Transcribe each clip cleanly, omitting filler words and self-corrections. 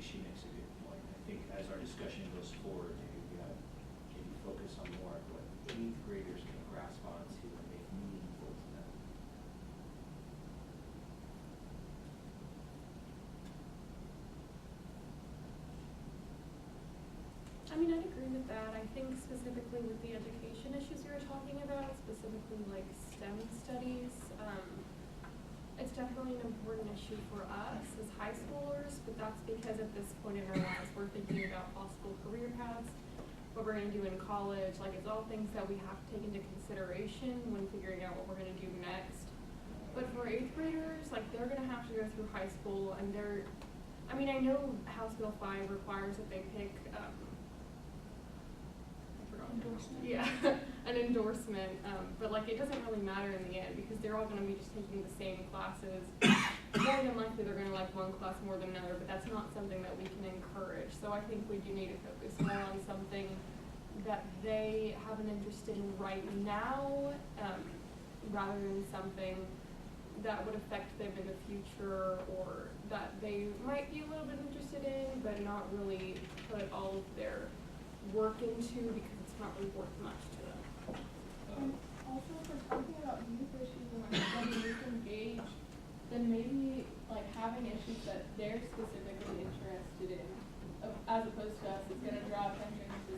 she makes a good point. I think as our discussion goes forward, maybe we gotta maybe focus on more of what 8th graders can grasp onto and make meaningful to them. I mean, I'd agree with that. I think specifically with the education issues you were talking about, specifically like STEM studies, it's definitely an important issue for us as high schoolers, but that's because at this point in our lives, we're thinking about possible career paths, what we're gonna do in college. Like, it's all things that we have to take into consideration when figuring out what we're gonna do next. But for 8th graders, like, they're gonna have to go through high school, and I mean, I know House Bill 5 requires that they pick, Endorsement. yeah, an endorsement, but like it doesn't really matter in the end because they're all going to be just taking the same classes. More than likely they're going to like one class more than another, but that's not something that we can encourage. So I think we do need to focus more on something that they have an interest in right now, rather than something that would affect them in the future or that they might be a little bit interested in, but not really put all of their work into because it's not really worth much to them. And also, if we're talking about youth issues and like getting youth engaged, then maybe like having issues that they're specifically interested in, as opposed to us, is going to draw attention to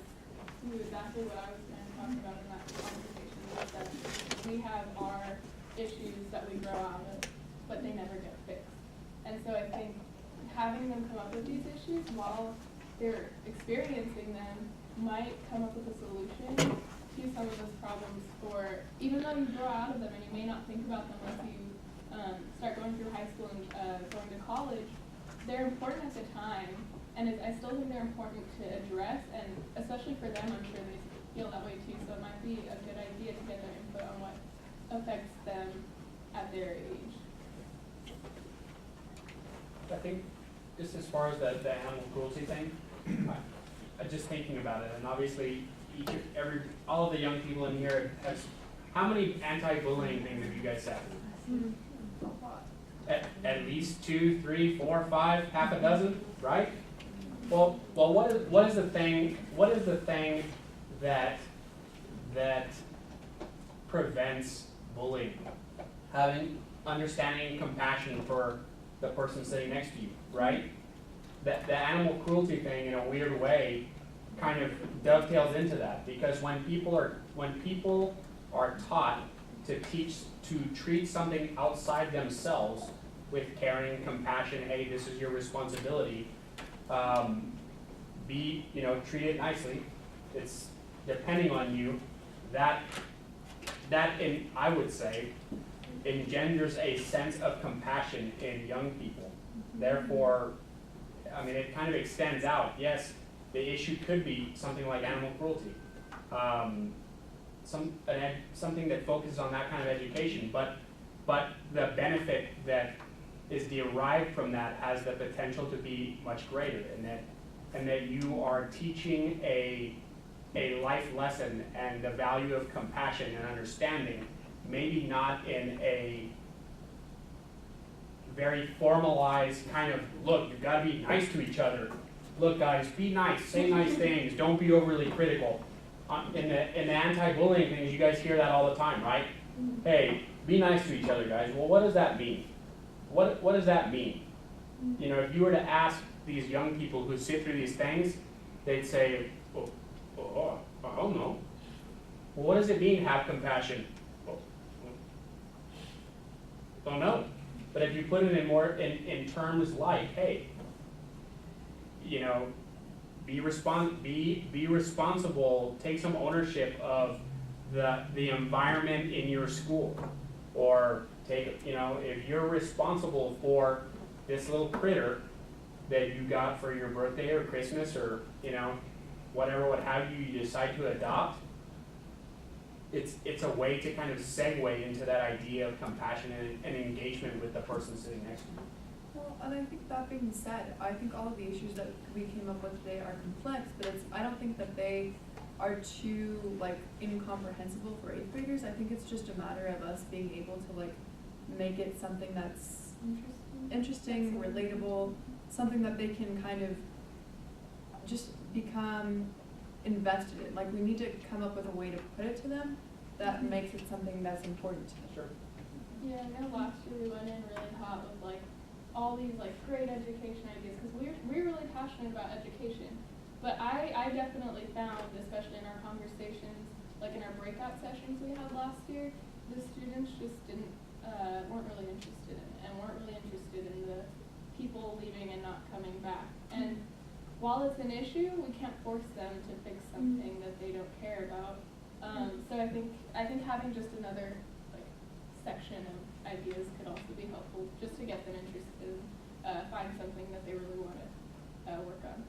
exactly what I was going to talk about in that conversation, is that we have our issues that we grow out of, but they never get fixed. And so I think having them come up with these issues while they're experiencing them might come up with a solution to some of those problems, for even though you grow out of them and you may not think about them once you start going through high school and going to college, they're important at the time, and I still think they're important to address, and especially for them, I'm sure they feel that way too, so it might be a good idea to get their input on what affects them at their age. I think just as far as the animal cruelty thing, just thinking about it, and obviously all of the young people in here has, how many anti-bullying things have you guys said? At least 2, 3, 4, 5, half a dozen, right? Well, what is the thing that prevents bullying? Having understanding and compassion for the person sitting next to you, right? The animal cruelty thing, in a weird way, kind of dovetails into that, because when people are taught to treat something outside themselves with caring, compassion, hey, this is your responsibility, treat it nicely. It's depending on you. That I would say engenders a sense of compassion in young people. Therefore, I mean, it kind of extends out. Yes, the issue could be something like animal cruelty, something that focuses on that kind of education. But the benefit that is derived from that has the potential to be much greater, and that you are teaching a life lesson and the value of compassion and understanding, maybe not in a very formalized kind of, look, you've got to be nice to each other. Look, guys, be nice, say nice things, don't be overly critical. In the anti-bullying things, you guys hear that all the time, right? Hey, be nice to each other, guys. Well, what does that mean? What does that mean? You know, if you were to ask these young people who sit through these things, they'd say, oh, I don't know. Well, what does it mean, have compassion? Well, don't know. But if you put it in terms like, hey, you know, be responsible, take some ownership of the environment in your school, or take, you know, if you're responsible for this little critter that you got for your birthday or Christmas, or, you know, whatever, what have you, you decide to adopt, it's a way to kind of segue into that idea of compassion and engagement with the person sitting next to you. Well, and I think that being said, I think all of the issues that we came up with today are complex, but I don't think that they are too like incomprehensible for 8th graders. I think it's just a matter of us being able to like make it something that's interesting, relatable, something that they can kind of just become invested in. Like, we need to come up with a way to put it to them that makes it something that's important to them. Sure. Yeah, I know last year we went in really hot with like all these like great education ideas because we're really passionate about education. But I definitely found, especially in our conversations, like in our breakout sessions we had last year, the students just weren't really interested in it and weren't really interested in the people leaving and not coming back. And while it's an issue, we can't force them to fix something that they don't care about. So I think having just another like section of ideas could also be helpful, just to get them interested, find something that they really want to work on.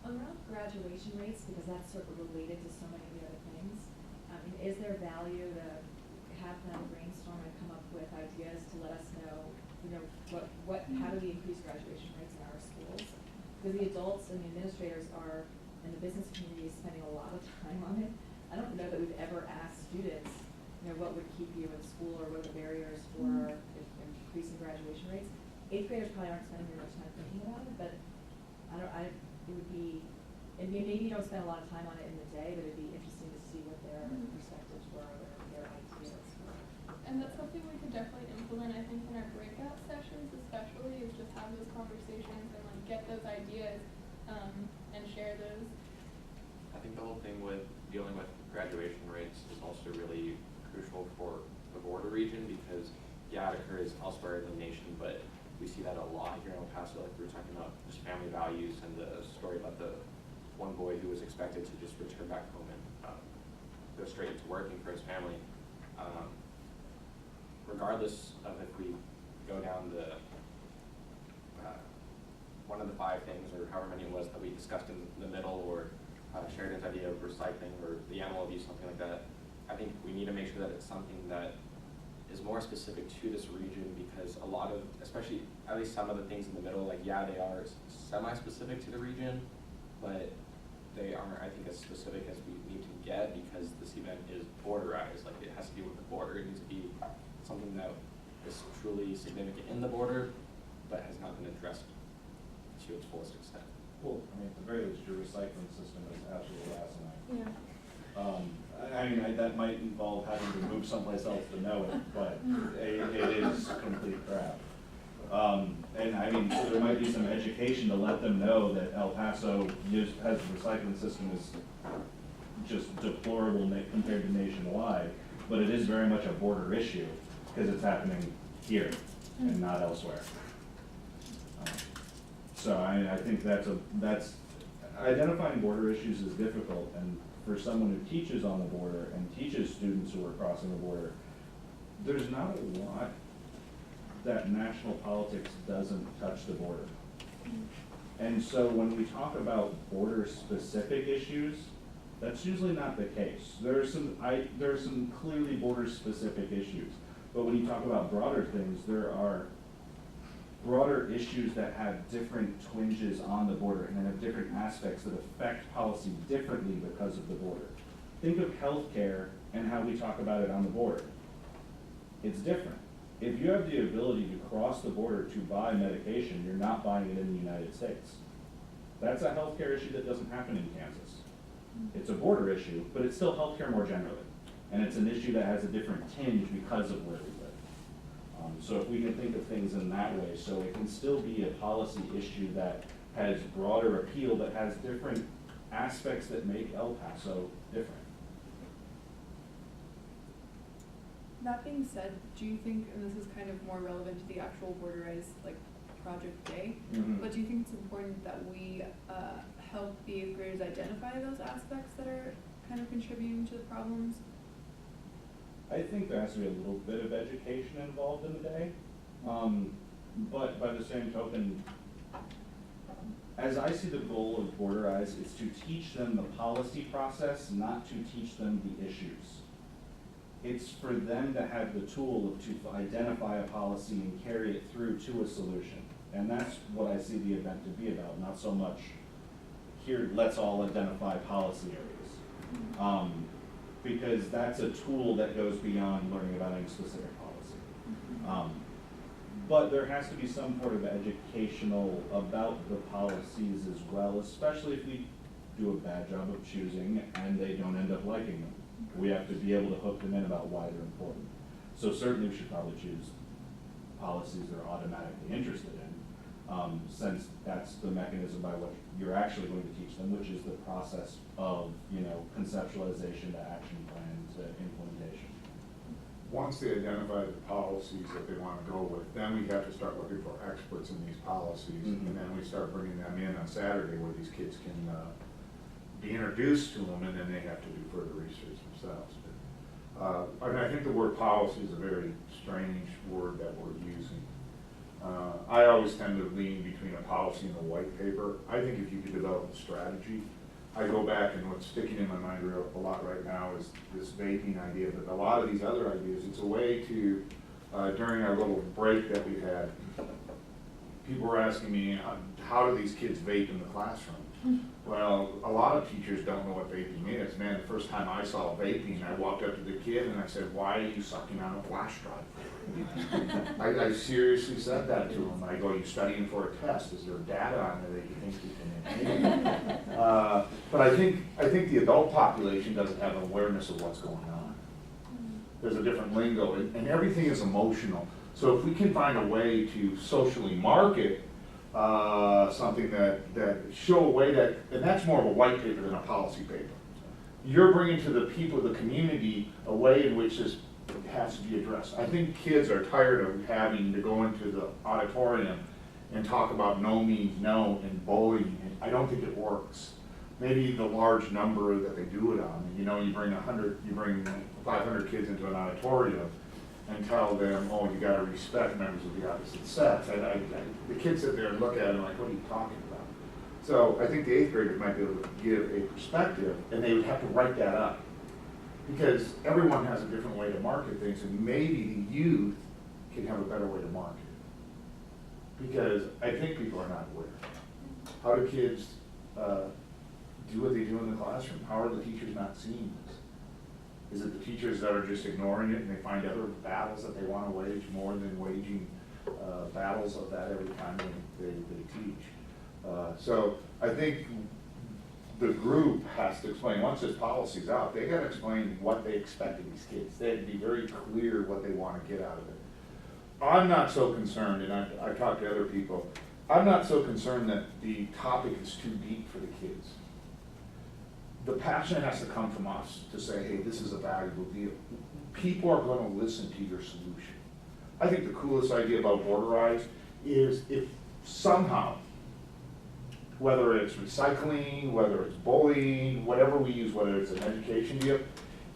Around graduation rates, because that's sort of related to so many of the other things, is there value to have them brainstorm and come up with ideas to let us know, how do we increase graduation rates in our schools? Because the adults and the administrators are, and the business community is spending a lot of time on it. I don't know that we've ever asked students, what would keep you in school or what are the barriers for increasing graduation rates. 8th graders probably aren't spending very much time thinking about it, but it would be, and maybe you don't spend a lot of time on it in the day, but it'd be interesting to see what their perspectives were, their ideas were. And that's something we could definitely implement, I think, in our breakout sessions especially, is just have those conversations and like get those ideas and share those. I think the whole thing with dealing with graduation rates is also really crucial for the border region because, yeah, it occurs elsewhere in the nation, but we see that a lot here in El Paso, like we were talking about just family values and the story about the one boy who was expected to just return back home and go straight into working for his family. Regardless of if we go down the one of the 5 things or however many it was that we discussed in the middle, or Sheridan's idea of recycling or the animal abuse, something like that, I think we need to make sure that it's something that is more specific to this region, because a lot of, especially at least some of the things in the middle, like, yeah, they are semi-specific to the region, but they aren't, I think, as specific as we need to get, because this event is BORDERiZE. Like, it has to be with the border. It needs to be something that is truly significant in the border, but has not been addressed to its fullest extent. Well, I mean, at the very least, your recycling system is absolutely asinine. Yeah. That might involve having to move someplace else to know it, but it is complete crap. And I mean, so there might be some education to let them know that El Paso has a recycling system is just deplorable compared to nationwide, but it is very much a border issue because it's happening here and not elsewhere. So I think that's identifying border issues is difficult, and for someone who teaches on the border and teaches students who are crossing the border, there's not a lot that national politics doesn't touch the border. And so when we talk about border-specific issues, that's usually not the case. There are some clearly border-specific issues, but when you talk about broader things, there are broader issues that have different twinges on the border and that have different aspects that affect policy differently because of the border. Think of healthcare and how we talk about it on the border. It's different. If you have the ability to cross the border to buy medication, you're not buying it in the United States. That's a healthcare issue that doesn't happen in Kansas. It's a border issue, but it's still healthcare more generally. And it's an issue that has a different tinge because of where we live. So if we can think of things in that way, so it can still be a policy issue that has broader appeal, but has different aspects that make El Paso different. That being said, do you think, and this is kind of more relevant to the actual BORDERiZE project day, but do you think it's important that we help the 8th graders identify those aspects that are kind of contributing to the problems? I think there has to be a little bit of education involved in the day, but by the same token, as I see the goal of BORDERiZE, it's to teach them the policy process, not to teach them the issues. It's for them to have the tool to identify a policy and carry it through to a solution. And that's what I see the event to be about, not so much here, let's all identify policy areas. Because that's a tool that goes beyond learning about any specific policy. But there has to be some sort of educational about the policies as well, especially if we do a bad job of choosing and they don't end up liking them. We have to be able to hook them in about why they're important. So certainly we should probably choose policies they're automatically interested in, since that's the mechanism by which you're actually going to teach them, which is the process of, conceptualization to action plan to implementation. Once they identify the policies that they want to go with, then we have to start looking for experts in these policies, and then we start bringing them in on Saturday where these kids can be introduced to them, and then they have to do further research themselves. I think the word policy is a very strange word that we're using. I always tend to lean between a policy and a white paper. I think if you could develop a strategy, I go back and what's sticking in my mind a lot right now is this vaping idea, but a lot of these other ideas, it's a way to, during our little break that we had, people were asking me, how do these kids vape in the classroom? Well, a lot of teachers don't know what vaping is. Man, the first time I saw vaping, I walked up to the kid and I said, why are you sucking on a flash drive? I seriously said that to him. I go, are you studying for a test? Is there data on there that you think you can but I think the adult population doesn't have an awareness of what's going on. There's a different lingo, and everything is emotional. So if we can find a way to socially market something that show a way that, and that's more of a white paper than a policy paper. You're bringing to the people, the community, a way in which this has to be addressed. I think kids are tired of having to go into the auditorium and talk about no means no and bullying. And I don't think it works. Maybe the large number that they do it on. You bring 500 kids into an auditorium and tell them, oh, you got to respect members of the opposite sex. The kids sit there and look at it and like, what are you talking about? So I think the 8th graders might be able to give a perspective, and they would have to write that up. Because everyone has a different way to market things, and maybe the youth can have a better way to market it. Because I think people are not aware. How do kids do what they do in the classroom? How are the teachers not seeing this? Is it the teachers that are just ignoring it and they find other battles that they want to wage more than waging battles of that every time they teach? So I think the group has to explain, once this policy's out, they got to explain what they expect of these kids. They have to be very clear what they want to get out of it. I'm not so concerned, and I talked to other people, I'm not so concerned that the topic is too deep for the kids. The passion has to come from us to say, hey, this is a valuable deal. People are going to listen to your solution. I think the coolest idea about BORDERiZE is if somehow, whether it's recycling, whether it's bullying, whatever we use, whether it's an education deal,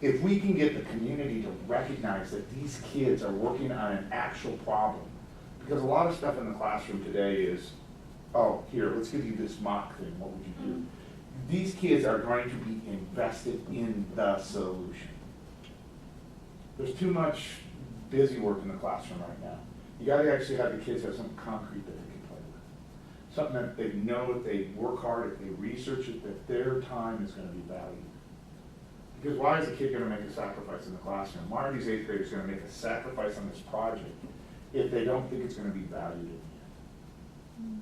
if we can get the community to recognize that these kids are working on an actual problem. Because a lot of stuff in the classroom today is, oh, here, let's give you this mock thing, what would you do? These kids are going to be invested in the solution. There's too much busy work in the classroom right now. You got to actually have the kids have something concrete that they can play with. Something that they know if they work hard, if they research it, that their time is going to be valued. Because why is a kid going to make a sacrifice in the classroom? Why are these 8th graders going to make a sacrifice on this project if they don't think it's going to be valued in the end?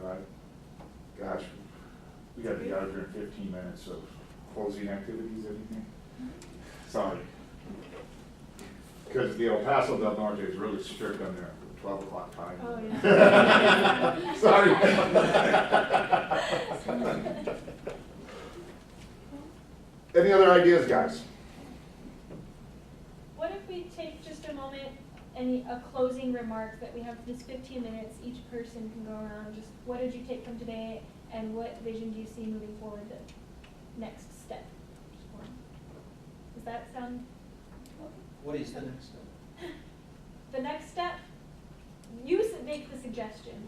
All right? Gosh. We got to be out of here in 15 minutes of closing activities, anything? Sorry. Because the El Paso del Norte is really strict on their 12 o'clock time. Oh, yeah. Sorry. Any other ideas, guys? What if we take just a moment and a closing remark that we have this 15 minutes, each person can go around, just what did you take from today? And what vision do you see moving forward, the next step? Does that sound okay? What is the next step? The next step, you make the suggestion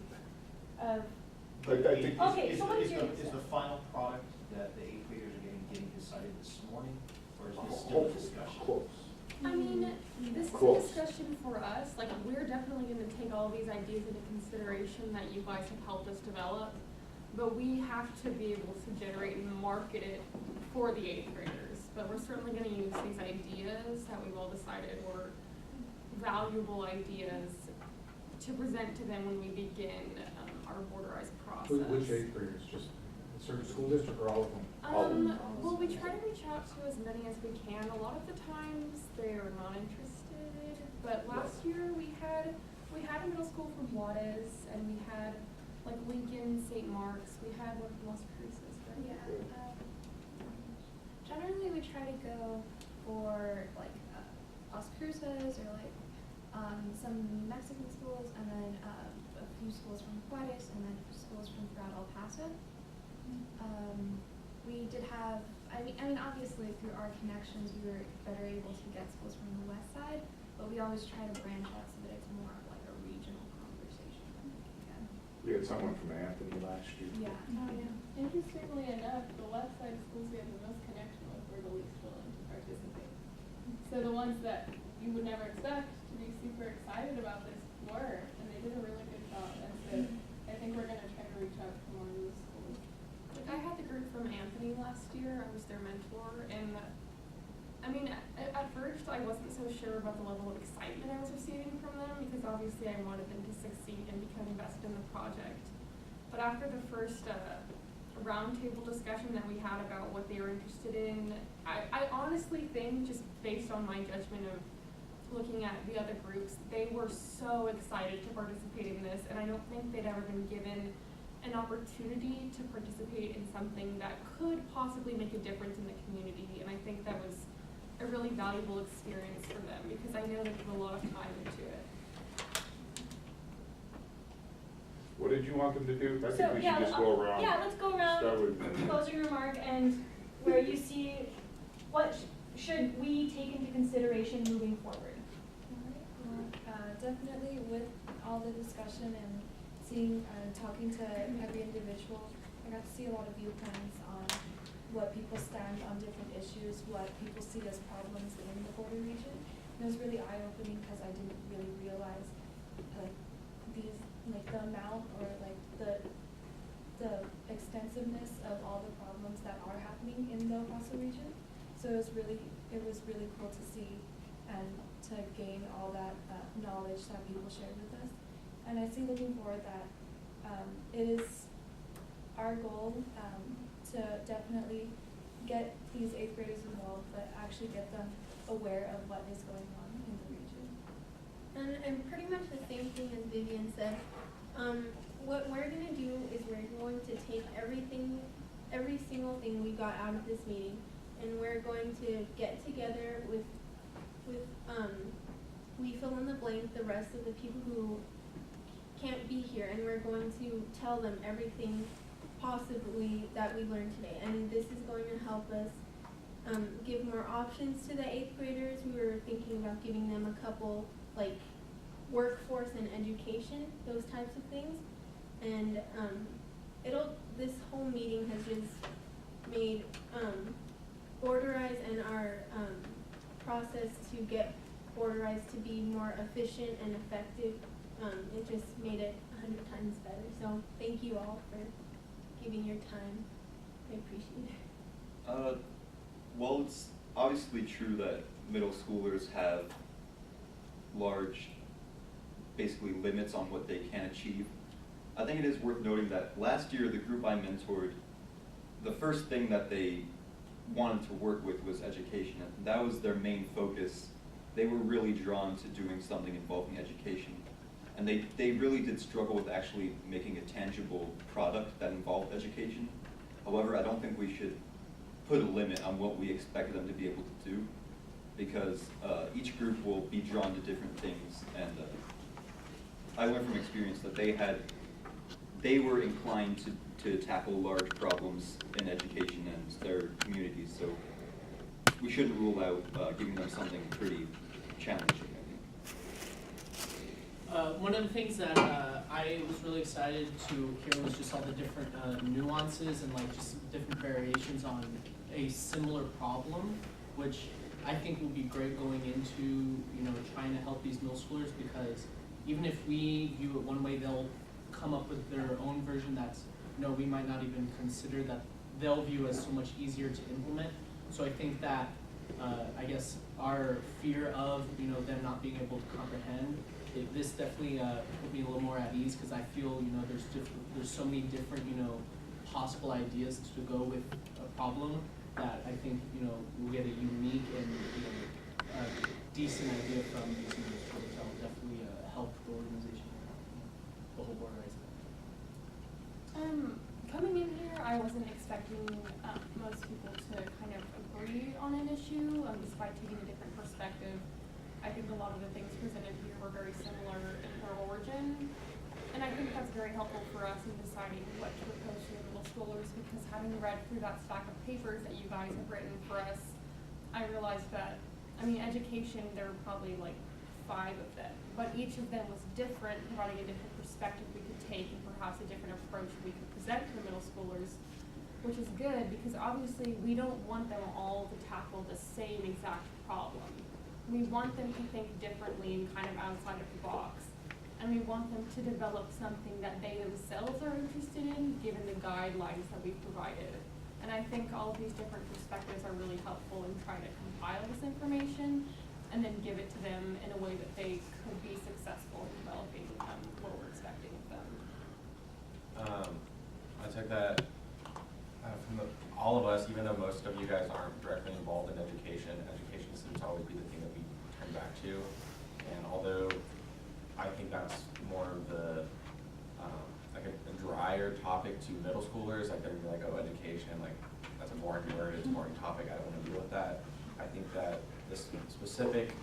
of, I think okay, so what is your next Is step? the final product that the 8th graders are getting decided this morning, or is this still a discussion? Close. I mean, this is Cool. a discussion for us. Like, we're definitely going to take all these ideas into consideration that you guys have helped us develop. But we have to be able to generate and market it for the 8th graders. But we're certainly going to use these ideas that we've all decided were valuable ideas to present to them when we begin our BORDERiZE process. Which eighth graders, just a certain school district or all of them? Well, we try to reach out to as many as we can. A lot of the times they're not interested, but last year we had a middle school from Juarez, and we had like Lincoln, St. Mark's, we had one from Las Cruces, right? Yeah. Generally, we try to go for like Las Cruces or like some Mexican schools, and then a few schools from Juarez, and then schools from throughout El Paso. We did have, I mean, obviously through our connections, we were better able to get schools from the west side, but we always try to branch out so that it's more of like a regional conversation that we can get. We had someone from Anthony last year. Yeah. Oh, yeah. Interestingly enough, the west side schools we have the most connection with were the least willing to participate. So the ones that you would never expect to be super excited about this were, and they did a really good job. And so I think we're gonna try to reach out to more of those schools. Like I had the group from Anthony last year. I was their mentor, and I mean, at first I wasn't so sure about the level of excitement I was receiving from them, because obviously I wanted them to succeed and become invested in the project. But after the first roundtable discussion that we had about what they were interested in, I honestly think, just based on my judgment of looking at the other groups, they were so excited to participate in this, and I don't think they'd ever been given an opportunity to participate in something that could possibly make a difference in the community, and I think that was a really valuable experience for them, because I know they put a lot of time into it. What did you want them to do? I So, think we yeah, should just go around. Yeah, let's go around, Start with- closing remark, and where you see what should we take into consideration moving forward. Definitely with all the discussion and seeing and talking to every individual, I got to see a lot of viewpoints on what people stand on different issues, what people see as problems in the border region. And it was really eye-opening because I didn't really realize the amount or like the extensiveness of all the problems that are happening in the El Paso region. So it was really cool to see and to gain all that knowledge that people shared with us. And I see looking forward that it is our goal to definitely get these 8th graders involved, but actually get them aware of what is going on in the region. And pretty much the same thing as Vivian said. What we're going to do is we're going to take every single thing we got out of this meeting, and we're going to get together with we fill in the blank, the rest of the people who can't be here, and we're going to tell them everything possibly that we learned today. And this is going to help us give more options to the 8th graders. We were thinking about giving them a couple, like workforce and education, those types of things. And this whole meeting has just made BORDERiZE and our process to get BORDERiZE to be more efficient and effective. It just made it 100 times better. So thank you all for giving your time. I appreciate it. Well, it's obviously true that middle schoolers have large, basically, limits on what they can achieve. I think it is worth noting that last year, the group I mentored, the first thing that they wanted to work with was education. And that was their main focus. They were really drawn to doing something involving education. And they really did struggle with actually making a tangible product that involved education. However, I don't think we should put a limit on what we expect them to be able to do, because each group will be drawn to different things. And I learned from experience that they were inclined to tackle large problems in education and their communities. So we shouldn't rule out giving them something pretty challenging, I think. One of the things that I was really excited to hear was just all the different nuances and like just different variations on a similar problem, which I think will be great going into, trying to help these middle schoolers, because even if we view it one way, they'll come up with their own version that's, we might not even consider, that they'll view as so much easier to implement. So I think that I guess, our fear of, you know, them not being able to comprehend, this definitely put me a little more at ease, because I feel, you know, there's so many different, you know, possible ideas to go with a problem that I think, you know, we'll get a unique and, you know, decent idea from these middle schools that will definitely help the organization, the whole BORDERiZE. Coming in here, I wasn't expecting most people to kind of agree on an issue, despite taking a different perspective. I think a lot of the things presented here were very similar in their origin, and I think that's very helpful for us in deciding what to propose to the middle schoolers, because having read through that stack of papers that you guys have written for us, I realized that, I mean, education, there were probably like 5 of them, but each of them was different, providing a different perspective we could take and perhaps a different approach we could present to the middle schoolers, which is good because obviously we don't want them all to tackle the same exact problem. We want them to think differently and kind of outside of the box. And we want them to develop something that they themselves are interested in, given the guidelines that we've provided. And I think all of these different perspectives are really helpful in trying to compile this information and then give it to them in a way that they could be successful in developing what we're expecting of them. I took that from all of us, even though most of you guys aren't directly involved in education, education seems to always be the thing that we turn back to. And although I think that's more of the, like a drier topic to middle schoolers, like they're gonna be like, oh, education, like that's a boring word, it's a boring topic, I don't wanna deal with that. I think that this specific,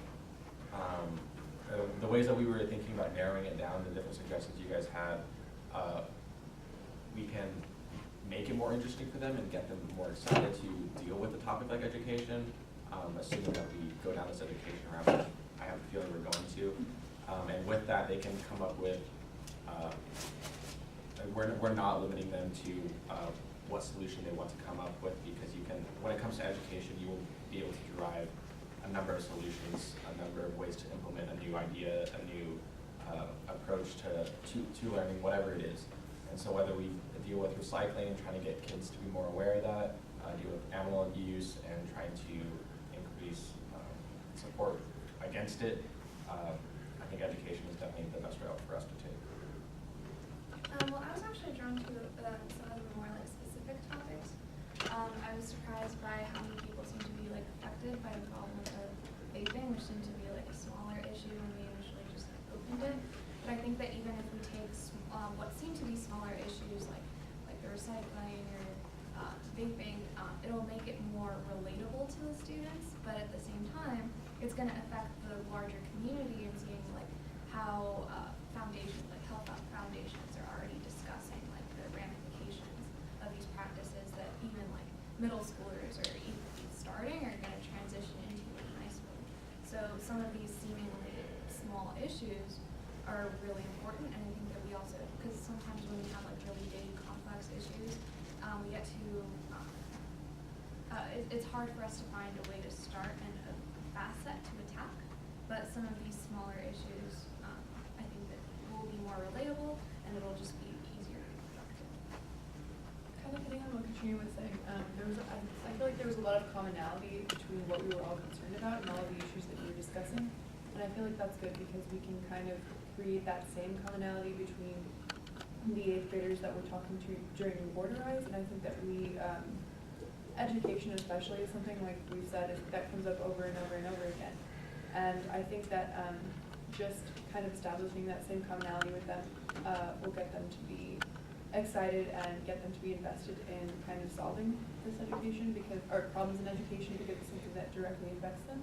the ways that we were thinking about narrowing it down, the different suggestions you guys had, we can make it more interesting for them and get them more excited to deal with a topic like education, assuming that we go down this education route, which I have a feeling we're going to. And with that, they can come up with, we're not limiting them to what solution they want to come up with, because you can, when it comes to education, you will be able to derive a number of solutions, a number of ways to implement a new idea, a new approach to learning, whatever it is. And so whether we deal with recycling and trying to get kids to be more aware of that, deal with animal abuse and trying to increase support against it, I think education is definitely the best route for us to take. Well, I was actually drawn to some of the more like specific topics. I was surprised by how many people seem to be like affected by the problem of vaping, which seemed to be like a smaller issue when we initially just opened it. But I think that even if we take what seem to be smaller issues like the recycling or vaping, it'll make it more relatable to the students. But at the same time, it's going to affect the larger community and seeing like how foundations, like health foundations, are already discussing like the ramifications of these practices that even like middle schoolers or even starting are going to transition into in high school. So some of these seemingly small issues are really important, and I think that we also, because sometimes when we have like really big complex issues, we get to, it's hard for us to find a way to start and a facet to attack, but some of these smaller issues, I think that will be more relatable, and it'll just be easier to be productive. Kind of hitting on what Katrina was saying, I feel like there was a lot of commonality between what we were all concerned about and all of the issues that we were discussing, and I feel like that's good because we can kind of create that same commonality between the 8th graders that we're talking to during BORDERiZE, and I think that we, education especially is something like we've said that comes up over and over and over again. And I think that just kind of establishing that same commonality with them will get them to be excited and get them to be invested in kind of solving this education or problems in education, because it's something that directly affects them.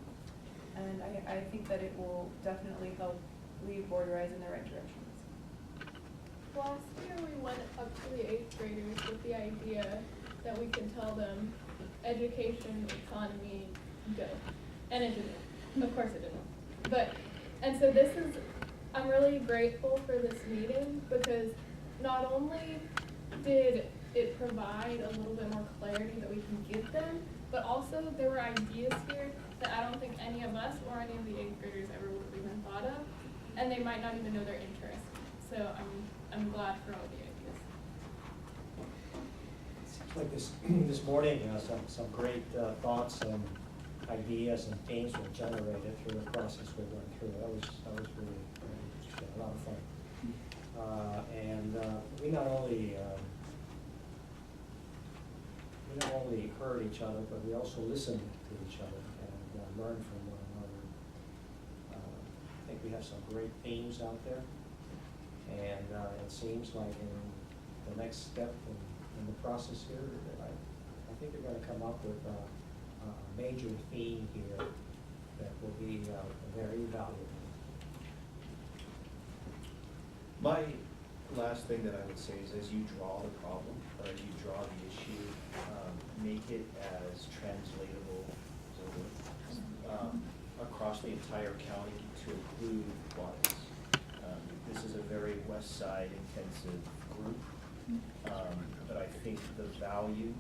And I think that it will definitely help lead BORDERiZE in the right directions. Last year we went up to the 8th graders with the idea that we could tell them education, economy, go. And it didn't. Of course it didn't. And so I'm really grateful for this meeting, because not only did it provide a little bit more clarity that we can give them, but also there were ideas here that I don't think any of us or any of the 8th graders ever would have even thought of, and they might not even know their interest. So I'm glad for all the ideas. Seems like this morning, some great thoughts and ideas and themes were generated through the process we went through. That was really very interesting, a lot of fun. We not only heard each other, but we also listened to each other and learned from one another. I think we have some great themes out there, and it seems like in the next step in the process here, I think we're going to come up with a major theme here that will be very valuable. My last thing that I would say is as you draw the problem, or as you draw the issue, make it as translatable across the entire county to include Juarez. This is a very west side intensive group, but I think the value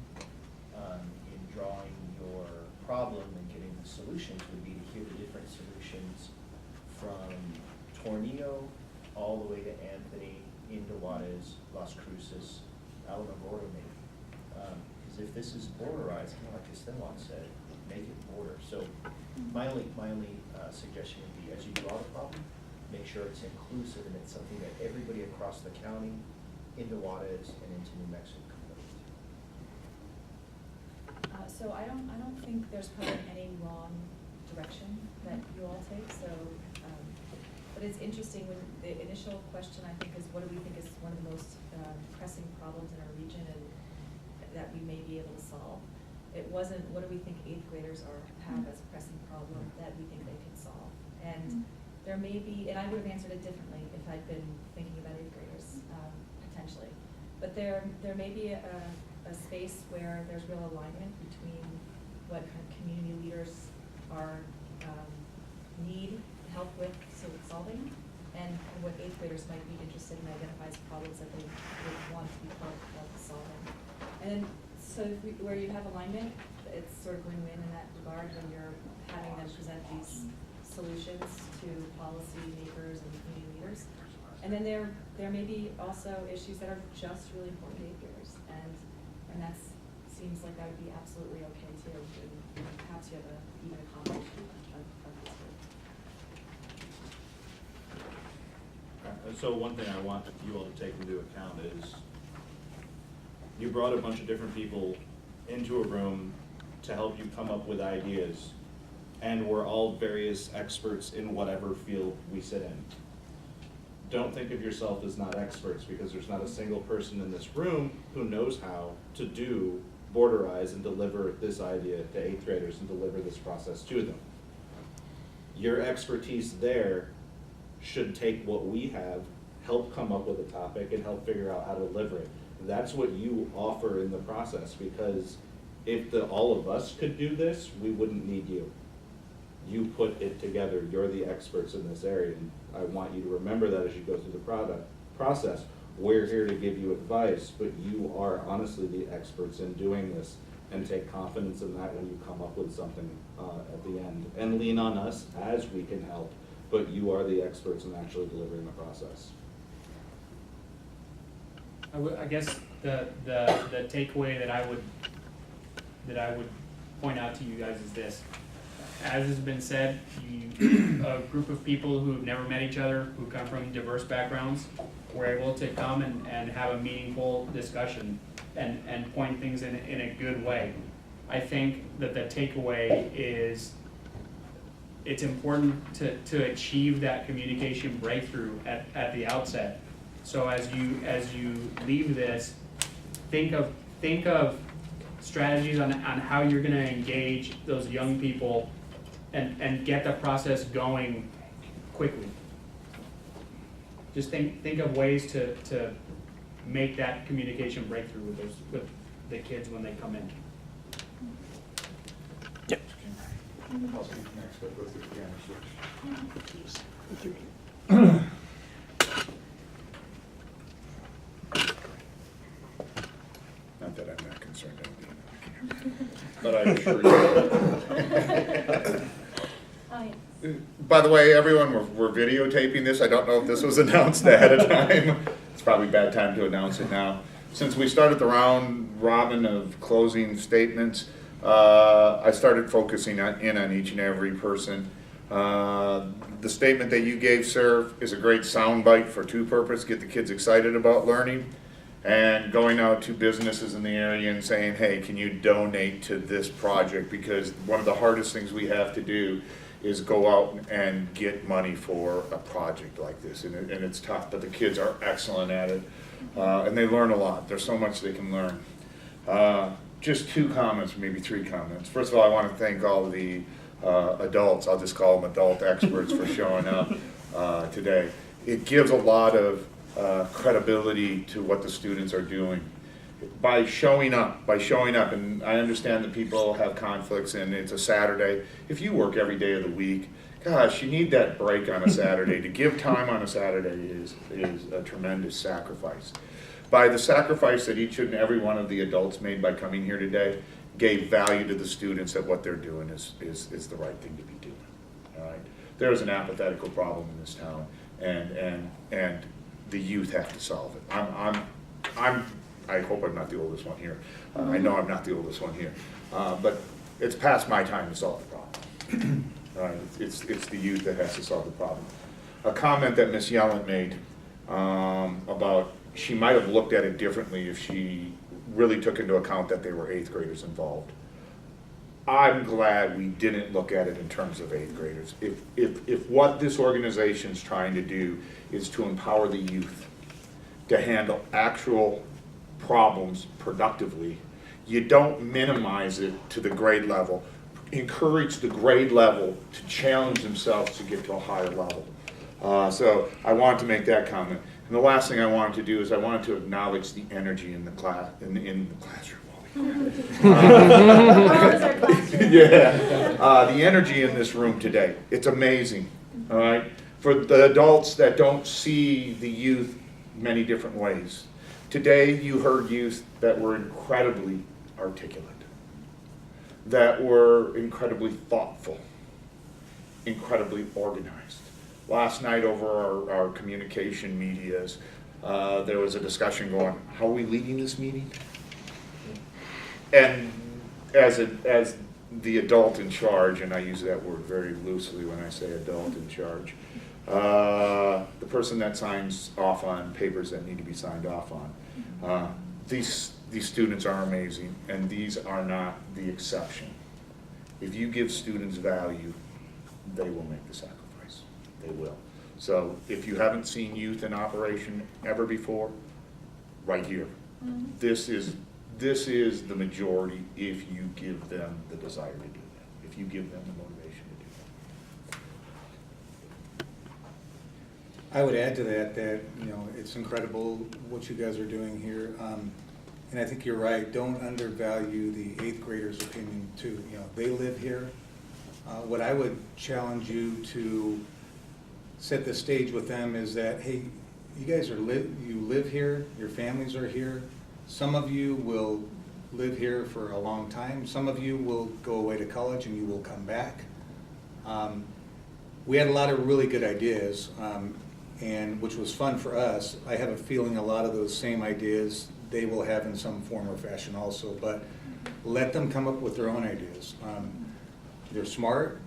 in drawing your problem and getting the solutions would be to hear the different solutions from Tornillo all the way to Anthony, into Juarez, Las Cruces, Alamogordo maybe. Because if this is borderized, kind of like Esteban said, make it border. So my only suggestion would be, as you draw the problem, make sure it's inclusive and it's something that everybody across the county, into Juarez and into New Mexico can relate to. So I don't think there's probably any wrong direction that you all take, so, but it's interesting when the initial question I think is what do we think is one of the most pressing problems in our region and that we may be able to solve. It wasn't what do we think 8th graders have as a pressing problem that we think they can solve. And there may be, and I would have answered it differently if I'd been thinking about 8th graders, potentially. But there may be a space where there's real alignment between what kind of community leaders are need help with solving and what 8th graders might be interested in identify as problems that they would want to be part of solving. And so where you have alignment, it's sort of win-win in that regard when you're having them present these solutions to policy makers and community leaders. And then there may be also issues that are just really important to 8th graders, and that seems like that would be absolutely okay too. And perhaps you have even a combination of these two. So one thing I want you all to take into account is you brought a bunch of different people into a room to help you come up with ideas, and we're all various experts in whatever field we sit in. Don't think of yourself as not experts, because there's not a single person in this room who knows how to do BORDERiZE and deliver this idea to 8th graders and deliver this process to them. Your expertise there should take what we have, help come up with a topic, and help figure out how to deliver it. That's what you offer in the process, because if all of us could do this, we wouldn't need you. You put it together. You're the experts in this area, and I want you to remember that as you go through the process. We're here to give you advice, but you are honestly the experts in doing this, and take confidence in that when you come up with something at the end. And lean on us as we can help, but you are the experts in actually delivering the process. I guess the takeaway that I would point out to you guys is this. As has been said, a group of people who have never met each other, who come from diverse backgrounds, were able to come and have a meaningful discussion and point things in a good way. I think that the takeaway is it's important to achieve that communication breakthrough at the outset. So as you leave this, think of strategies on how you're going to engage those young people and get the process going quickly. Just think of ways to make that communication breakthrough with the kids when they come in. I'll speak next, but with the camera switch. Not that I'm not concerned about being on camera, but I'm sure you are. By the way, everyone, we're videotaping this. I don't know if this was announced ahead of time. It's probably a bad time to announce it now. Since we started the round robin of closing statements, I started focusing in on each and every person. The statement that you gave, sir, is a great soundbite for two purposes: get the kids excited about learning, and going out to businesses in the area and saying, hey, can you donate to this project? Because one of the hardest things we have to do is go out and get money for a project like this. And it's tough, but the kids are excellent at it. And they learn a lot. There's so much they can learn. Just 2 comments, maybe 3 comments. First of all, I want to thank all of the adults, I'll just call them adult experts, for showing up today. It gives a lot of credibility to what the students are doing. By showing up, and I understand that people have conflicts and it's a Saturday. If you work every day of the week, gosh, you need that break on a Saturday. To give time on a Saturday is a tremendous sacrifice. By the sacrifice that each and every one of the adults made by coming here today, gave value to the students that what they're doing is the right thing to be doing. All right? There is an apathetical problem in this town, and the youth have to solve it. I hope I'm not the oldest one here. I know I'm not the oldest one here, but it's past my time to solve the problem. All right? It's the youth that has to solve the problem. A comment that Ms. Yellen made about she might have looked at it differently if she really took into account that they were 8th graders involved. I'm glad we didn't look at it in terms of 8th graders. If what this organization is trying to do is to empower the youth to handle actual problems productively, you don't minimize it to the grade level. Encourage the grade level to challenge themselves to get to a higher level. So I wanted to make that comment. And the last thing I wanted to do is I wanted to acknowledge the energy in the class, in the classroom. The energy in this room today. It's amazing. All right. For the adults that don't see the youth many different ways, today you heard youth that were incredibly articulate, that were incredibly thoughtful, incredibly organized. Last night over our communication medias, there was a discussion going, how are we leading this meeting? And as the adult in charge, and I use that word very loosely when I say adult in charge, the person that signs off on papers that need to be signed off on, these students are amazing, and these are not the exception. If you give students value, they will make the sacrifice. They will. So if you haven't seen youth in operation ever before, right here. This is the majority if you give them the desire to do that, if you give them the motivation to do that. I would add to that it's incredible what you guys are doing here. And I think you're right, don't undervalue the 8th graders' opinion too. They live here. What I would challenge you to set the stage with them is that, hey, you guys you live here, your families are here. Some of you will live here for a long time. Some of you will go away to college and you will come back. We had a lot of really good ideas, and which was fun for us. I have a feeling a lot of those same ideas they will have in some form or fashion also, but let them come up with their own ideas. They're smart.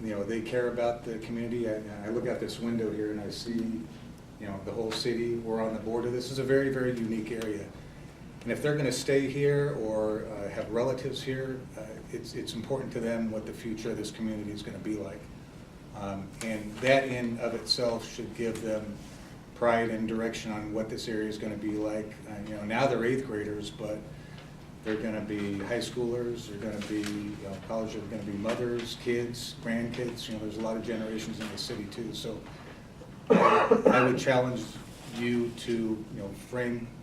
They care about the community. I look out this window here and I see, the whole city. We're on the border. This is a very, very unique area. And if they're going to stay here or have relatives here, it's important to them what the future of this community is going to be like. And that in of itself should give them pride and direction on what this area is going to be like. Now they're 8th graders, but they're going to be high schoolers, they're going to be college, they're going to be mothers, kids, grandkids. There's a lot of generations in the city too. So I would challenge you to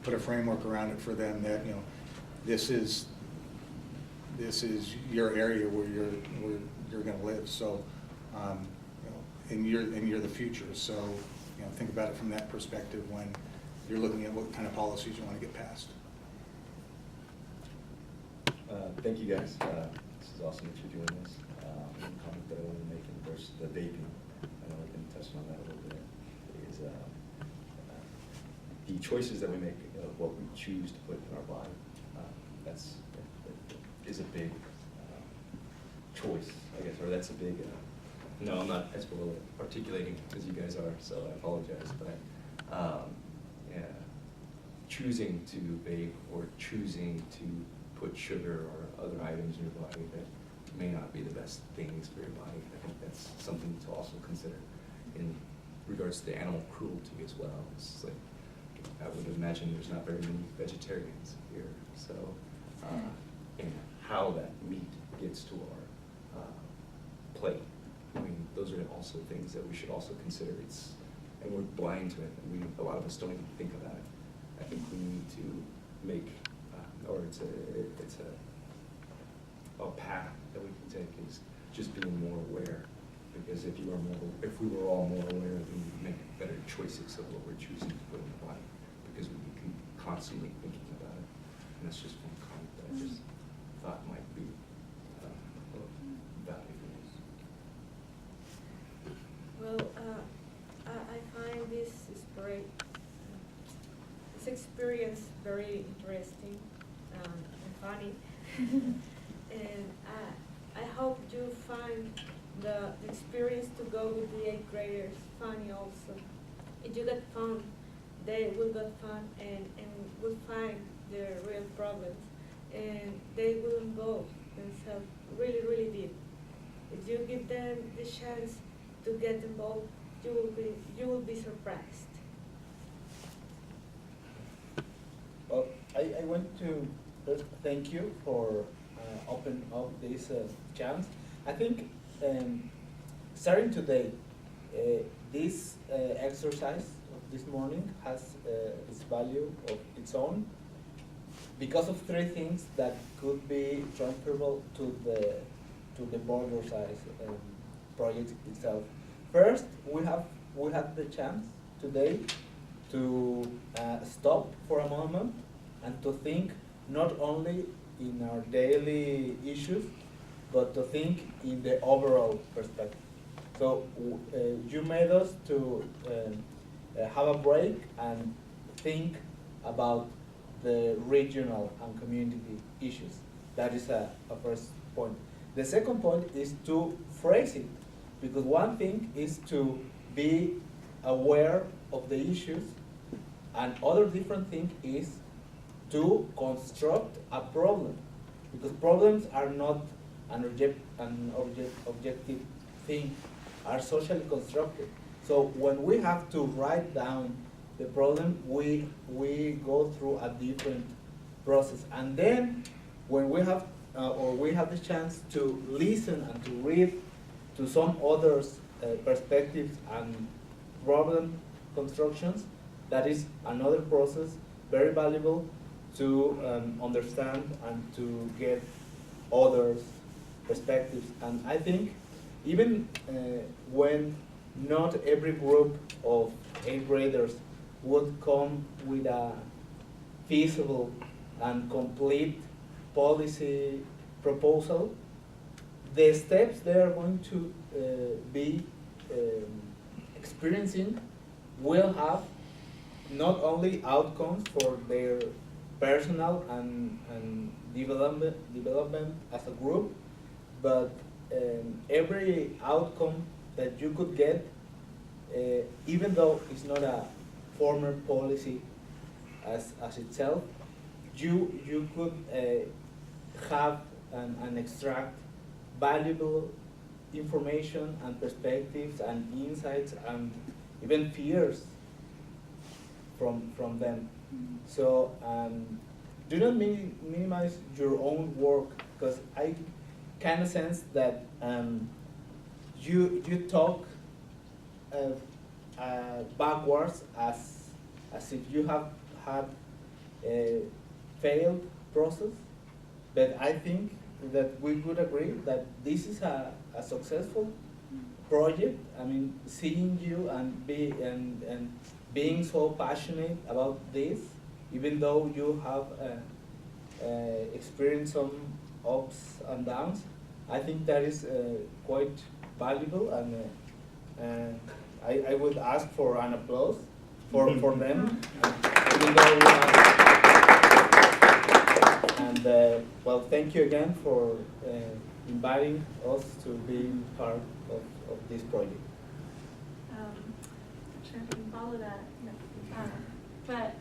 put a framework around it for them that this is your area where you're going to live. So and you're the future. So think about it from that perspective when you're looking at what kind of policies you want to get passed. Thank you guys. This is awesome that you're doing this. One comment that I want to make in regards to the vaping, I know we've been touching on that a little bit, is the choices that we make of what we choose to put in our body. That's is a big choice, I guess, or that's a big, no, I'm not as well articulating as you guys are, so I apologize, but yeah, choosing to vape or choosing to put sugar or other items in your body that may not be the best things for your body, I think that's something to also consider in regards to animal cruelty as well. It's like, I would imagine there's not very many vegetarians here, so, and how that meat gets to our plate. I mean, those are also things that we should also consider. And we're blind to it. A lot of us don't even think about it. I think we need to make, or it's a path that we can take is just being more aware. Because if we were all more aware, then we would make better choices of what we're choosing to put in the body. Because we'd be constantly thinking about it. And that's just one comment that I just thought might be valuable. Well, I find this experience very interesting and funny. And I hope you find the experience to go with the 8th graders funny also. If you get fun, they will get fun and will find their real problems. And they will involve themselves really, really deep. If you give them the chance to get involved, you will be surprised. Well, I want to first thank you for opening up this chance. I think starting today, this exercise of this morning has its value of its own because of 3 things that could be transferable to the BORDERiZE project itself. First, we have the chance today to stop for a moment and to think not only in our daily issues, but to think in the overall perspective. So you made us to have a break and think about the regional and community issues. That is a first point. The second point is to phrase it, because one thing is to be aware of the issues, and other different thing is to construct a problem, because problems are not an objective thing, are socially constructed. So when we have to write down the problem, we go through a different process, and then when we have we have the chance to listen and to read to some others' perspectives and problem constructions, that is another process very valuable to understand and to get others' perspectives. And I think even when not every group of 8th graders would come with a feasible and complete policy proposal, the steps they are going to be experiencing will have not only outcomes for their personal and development as a group, but every outcome that you could get, even though it's not a formal policy as itself, you could have and extract valuable information and perspectives and insights and even fears from them. So do not minimize your own work, because I kind of sense that you talk backwards as if you have had a failed process, but I think that we could agree that this is a successful project. I mean, seeing you and being so passionate about this, even though you have experienced some ups and downs, I think that is quite valuable, and I would ask for an applause for them, even though we have And well, thank you again for inviting us to be part of this project. Not sure if you can follow that. No. But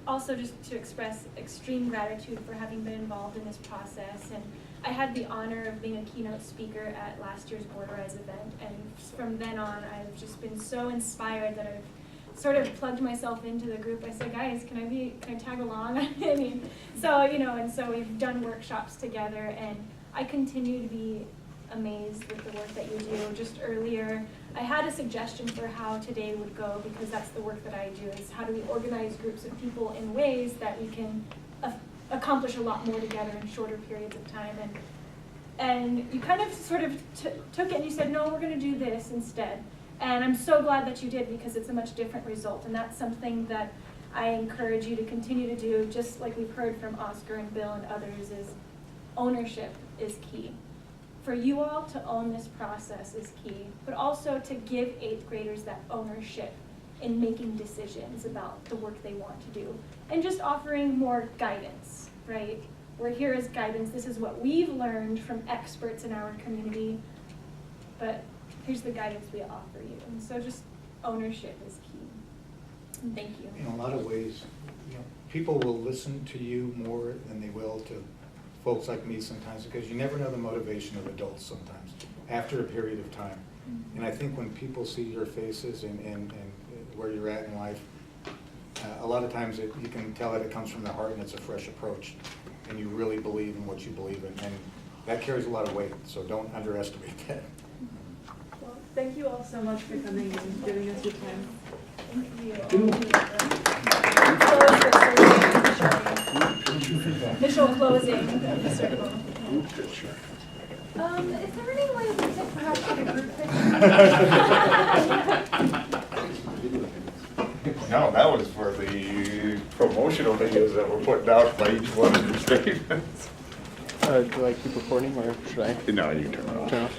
also just to express extreme gratitude for having been involved in this process. And I had the honor of being a keynote speaker at last year's BORDERiZE event. And from then on, I've just been so inspired that I've sort of plugged myself into the group. I said, guys, can I tag along? I mean, so, and so we've done workshops together, and I continue to be amazed with the work that you do. Just earlier, I had a suggestion for how today would go, because that's the work that I do, is how do we organize groups of people in ways that we can accomplish a lot more together in shorter periods of time. And you kind of sort of took it and you said, no, we're going to do this instead. And I'm so glad that you did, because it's a much different result. And that's something that I encourage you to continue to do, just like we've heard from Oscar and Bill and others, is ownership is key. For you all to own this process is key, but also to give 8th graders that ownership in making decisions about the work they want to do, and just offering more guidance, right? We're here as guidance. This is what we've learned from experts in our community, but here's the guidance we offer you. And so just ownership is key. And thank you. In a lot of ways, people will listen to you more than they will to folks like me sometimes, because you never know the motivation of adults sometimes after a period of time. And I think when people see your faces and where you're at in life, a lot of times you can tell that it comes from the heart and it's a fresh approach, and you really believe in what you believe in, and that carries a lot of weight, so don't underestimate that. Well, thank you all so much for coming and giving us your time. Thank you. Official closing of the circle. Is there any way we could perhaps get a group picture? No, that was for the promotional videos that were put out by each one of the statements. Do I keep recording or should I? No, you can turn it off. Turn off.